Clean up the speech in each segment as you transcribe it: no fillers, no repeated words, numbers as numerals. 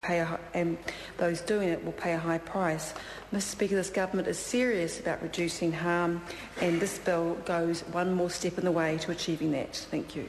and those doing it will pay a high price. Mr. Speaker, this government is serious about reducing harm, and this bill goes one more step in the way to achieving that. Thank you.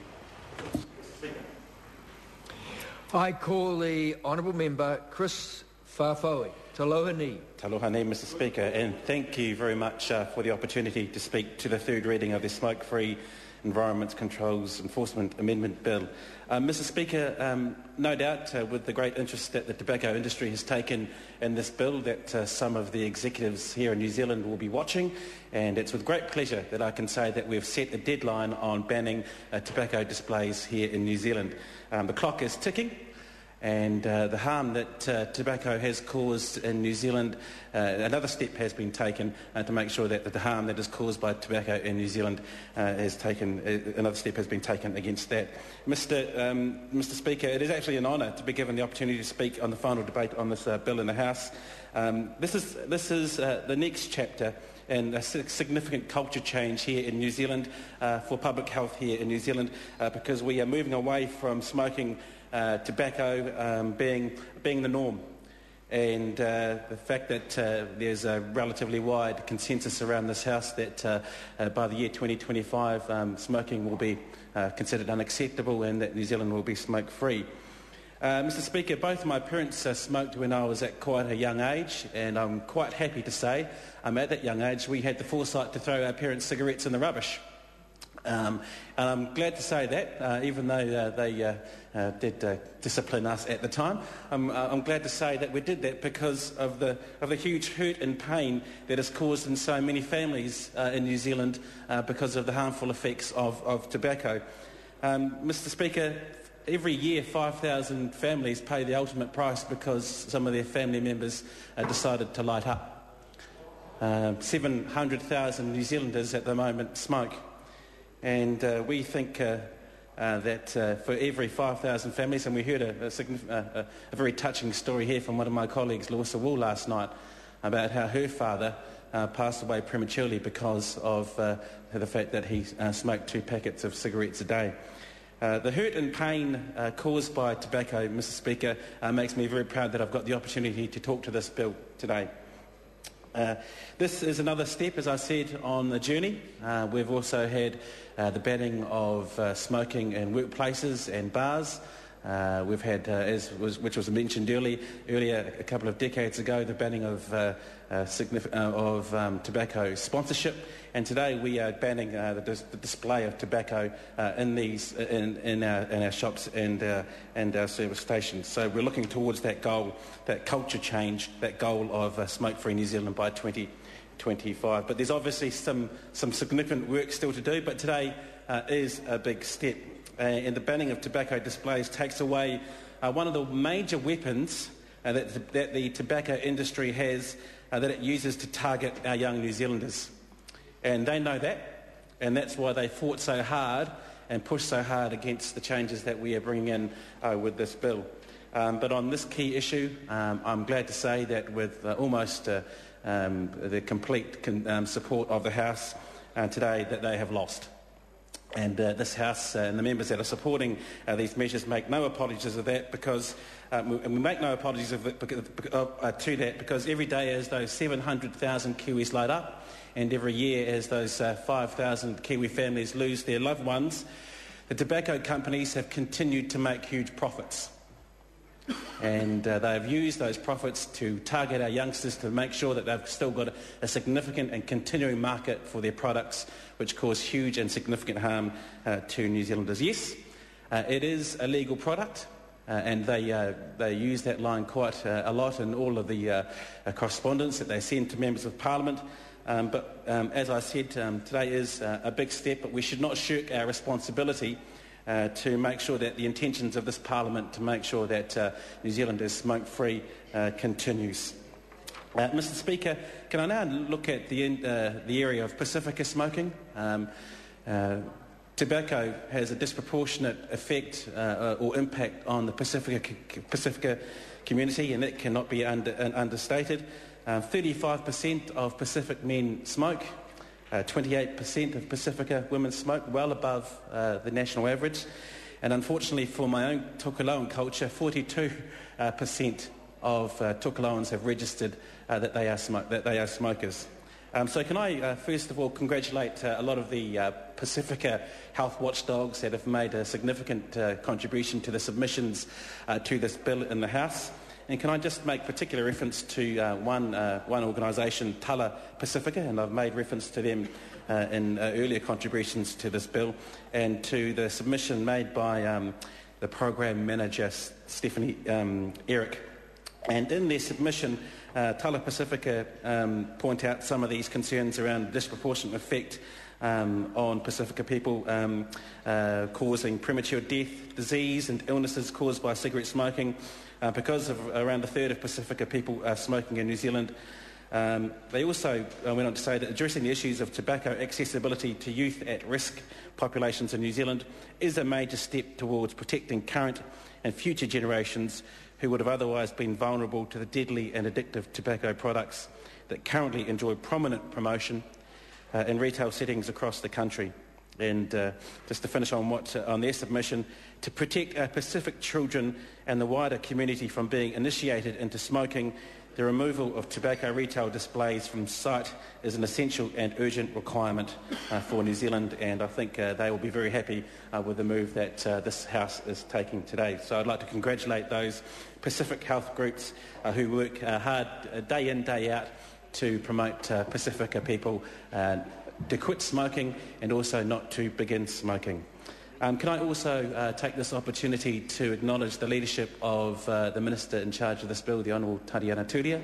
I call the Honourable Member Chris Whawhaui. Taloha ni. Taloha ni, Mr. Speaker, and thank you very much for the opportunity to speak to the third reading of the Smoke-Free Environment Controls Enforcement Amendment Bill. Mr. Speaker, no doubt with the great interest that the tobacco industry has taken in this bill that some of the executives here in New Zealand will be watching, and it's with great pleasure that I can say that we've set a deadline on banning tobacco displays here in New Zealand. The clock is ticking, and the harm that tobacco has caused in New Zealand, another step has been taken to make sure that the harm that is caused by tobacco in New Zealand another step has been taken against that. Mr. Speaker, it is actually an honour to be given the opportunity to speak on the final debate on this bill in the House. This is the next chapter and a significant culture change here in New Zealand for public health here in New Zealand because we are moving away from smoking tobacco being the norm, and the fact that there's a relatively wide consensus around this House that by the year 2025 smoking will be considered unacceptable and that New Zealand will be smoke-free. Mr. Speaker, both my parents smoked when I was at quite a young age, and I'm quite happy to say at that young age we had the foresight to throw our parents' cigarettes in the rubbish. And I'm glad to say that, even though they did discipline us at the time, I'm glad to say that we did that because of the huge hurt and pain that is caused in so many families in New Zealand because of the harmful effects of tobacco. Mr. Speaker, every year 5,000 families pay the ultimate price because some of their family members decided to light up. 700,000 New Zealanders at the moment smoke. And we think that for every 5,000 families, and we heard a very touching story here from one of my colleagues, Louisa Wool, last night, about how her father passed away prematurely because of the fact that he smoked 2 packets of cigarettes a day. The hurt and pain caused by tobacco, Mr. Speaker, makes me very proud that I've got the opportunity to talk to this bill today. This is another step, as I said, on the journey. We've also had the banning of smoking in workplaces and bars. We've had, which was mentioned earlier, a couple of decades ago, the banning of tobacco sponsorship. And today we are banning the display of tobacco in our shops and our service stations. So we're looking towards that goal, that culture change, that goal of smoke-free New Zealand by 2025. But there's obviously some significant work still to do, but today is a big step. And the banning of tobacco displays takes away one of the major weapons that the tobacco industry has that it uses to target our young New Zealanders. And they know that, and that's why they fought so hard and pushed so hard against the changes that we are bringing in with this bill. But on this key issue, I'm glad to say that with almost the complete support of the House today, that they have lost. And this House and the members that are supporting these measures make no apologies of that because we make no apologies to that because every day as those 700,000 Kiwis light up and every year as those 5,000 Kiwi families lose their loved ones, the tobacco companies have continued to make huge profits. And they have used those profits to target our youngsters to make sure that they've still got a significant and continuing market for their products, which cause huge and significant harm to New Zealanders. Yes, it is a legal product, and they use that line quite a lot in all of the correspondence that they send to members of Parliament. But as I said, today is a big step, but we should not shirk our responsibility to make sure that the intentions of this Parliament to make sure that New Zealand is smoke-free continues. Mr. Speaker, can I now look at the area of Pacifica smoking? Tobacco has a disproportionate effect or impact on the Pacifica community, and that cannot be understated. 35% of Pacific men smoke. 28% of Pacifica women smoke, well above the national average. And unfortunately for my own Tokeloan culture, 42% of Tokeloans have registered that they are smokers. So can I first of all congratulate a lot of the Pacifica health watchdogs that have made a significant contribution to the submissions to this bill in the House. And can I just make particular reference to one organisation, Tala Pacifica, and I've made reference to them in earlier contributions to this bill, and to the submission made by the program manager, Stephanie Eric. And in their submission, Tala Pacifica point out some of these concerns around disproportionate effect on Pacifica people, causing premature death, disease and illnesses caused by cigarette smoking, because of around a third of Pacifica people smoking in New Zealand. They also went on to say that addressing the issues of tobacco accessibility to youth at risk populations in New Zealand is a major step towards protecting current and future generations who would have otherwise been vulnerable to the deadly and addictive tobacco products that currently enjoy prominent promotion in retail settings across the country. And just to finish on their submission, to protect our Pacific children and the wider community from being initiated into smoking, the removal of tobacco retail displays from site is an essential and urgent requirement for New Zealand, and I think they will be very happy with the move that this House is taking today. So I'd like to congratulate those Pacific health groups who work hard day in, day out to promote Pacifica people to quit smoking and also not to begin smoking. Can I also take this opportunity to acknowledge the leadership of the Minister in charge of this bill, the Honourable Tariana Turia.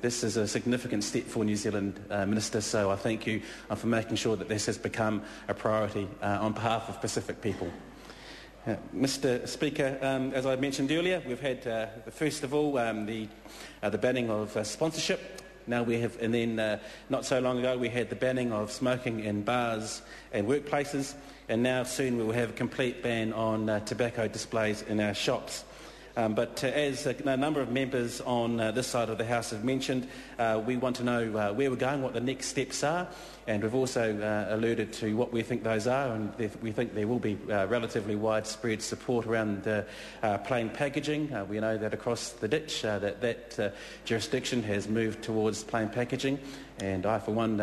This is a significant step for New Zealand, Minister, so I thank you for making sure that this has become a priority on behalf of Pacific people. Mr Speaker, as I mentioned earlier, we've had, first of all, the banning of sponsorship. Now we have, and then not so long ago we had the banning of smoking in bars and workplaces, and now soon we will have a complete ban on tobacco displays in our shops. But as a number of members on this side of the House have mentioned, we want to know where we're going, what the next steps are, and we've also alluded to what we think those are, and we think there will be relatively widespread support around plain packaging. We know that across the ditch that jurisdiction has moved towards plain packaging, and I for one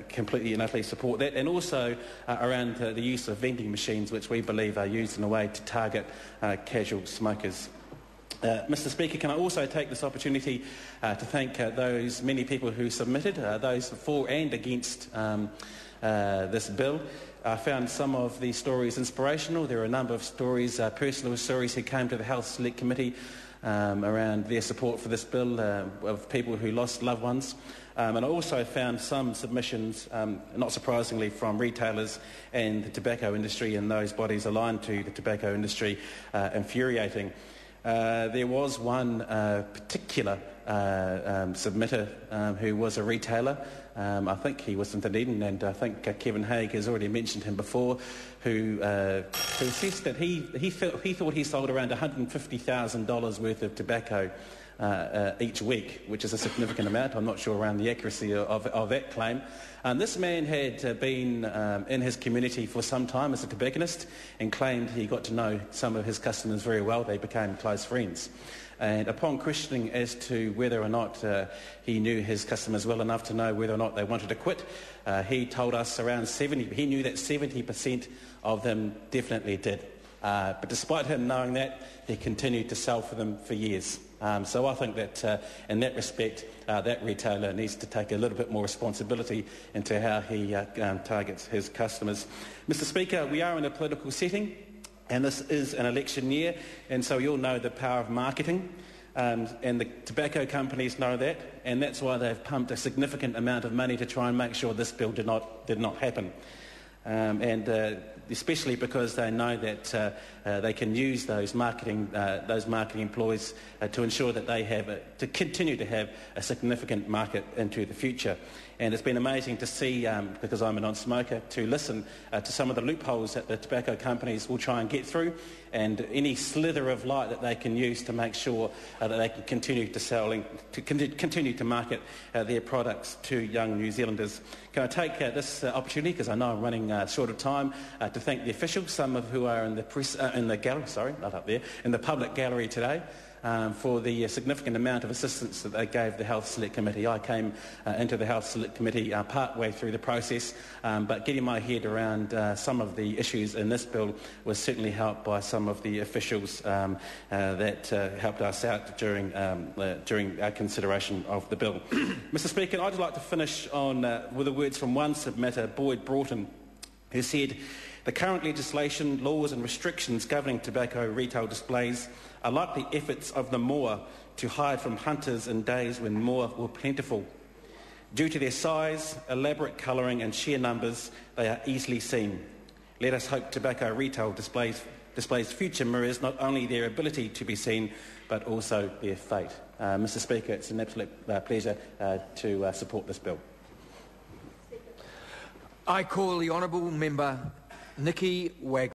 completely and utterly support that, and also around the use of vending machines, which we believe are used in a way to target casual smokers. Mr Speaker, can I also take this opportunity to thank those many people who submitted, those for and against this bill. I found some of the stories inspirational. There are a number of stories, personal stories who came to the Health Select Committee around their support for this bill of people who lost loved ones. And I also found some submissions, not surprisingly, from retailers and the tobacco industry and those bodies aligned to the tobacco industry, infuriating. There was one particular submitter who was a retailer. I think he was in Dunedin, and I think Kevin Haig has already mentioned him before, who assessed that he thought he sold around $150,000 worth of tobacco each week, which is a significant amount. I'm not sure around the accuracy of that claim. This man had been in his community for some time as a tobacconist and claimed he got to know some of his customers very well. They became close friends. And upon questioning as to whether or not he knew his customers well enough to know whether or not they wanted to quit, he told us he knew that 70% of them definitely did. But despite him knowing that, he continued to sell for them for years. So I think that in that respect, that retailer needs to take a little bit more responsibility into how he targets his customers. Mr Speaker, we are in a political setting, and this is an election year, and so we all know the power of marketing, and the tobacco companies know that, and that's why they've pumped a significant amount of money to try and make sure this bill did not happen. Especially because they know that they can use those marketing employees to ensure that they to continue to have a significant market into the future. And it's been amazing to see, because I'm a non-smoker, to listen to some of the loopholes that the tobacco companies will try and get through, and any slither of light that they can use to make sure that they can continue to sell and continue to market their products to young New Zealanders. Can I take this opportunity, because I know I'm running short of time, to thank the officials, some of who are in the press, in the gallery, sorry, not up there, in the public gallery today, for the significant amount of assistance that they gave the Health Select Committee. I came into the Health Select Committee part way through the process, but getting my head around some of the issues in this bill was certainly helped by some of the officials that helped us out during our consideration of the bill. Mr Speaker, I'd like to finish on with the words from one submitter, Boyd Broughton, who said, "The current legislation, laws and restrictions governing tobacco retail displays are like the efforts of the moa to hide from hunters in days when moa were plentiful. Due to their size, elaborate colouring and sheer numbers, they are easily seen. Let us hope tobacco retail displays future mirrors not only their ability to be seen, but also their fate." Mr Speaker, it's an absolute pleasure to support this bill. I call the Honourable Member Nikki Wagner.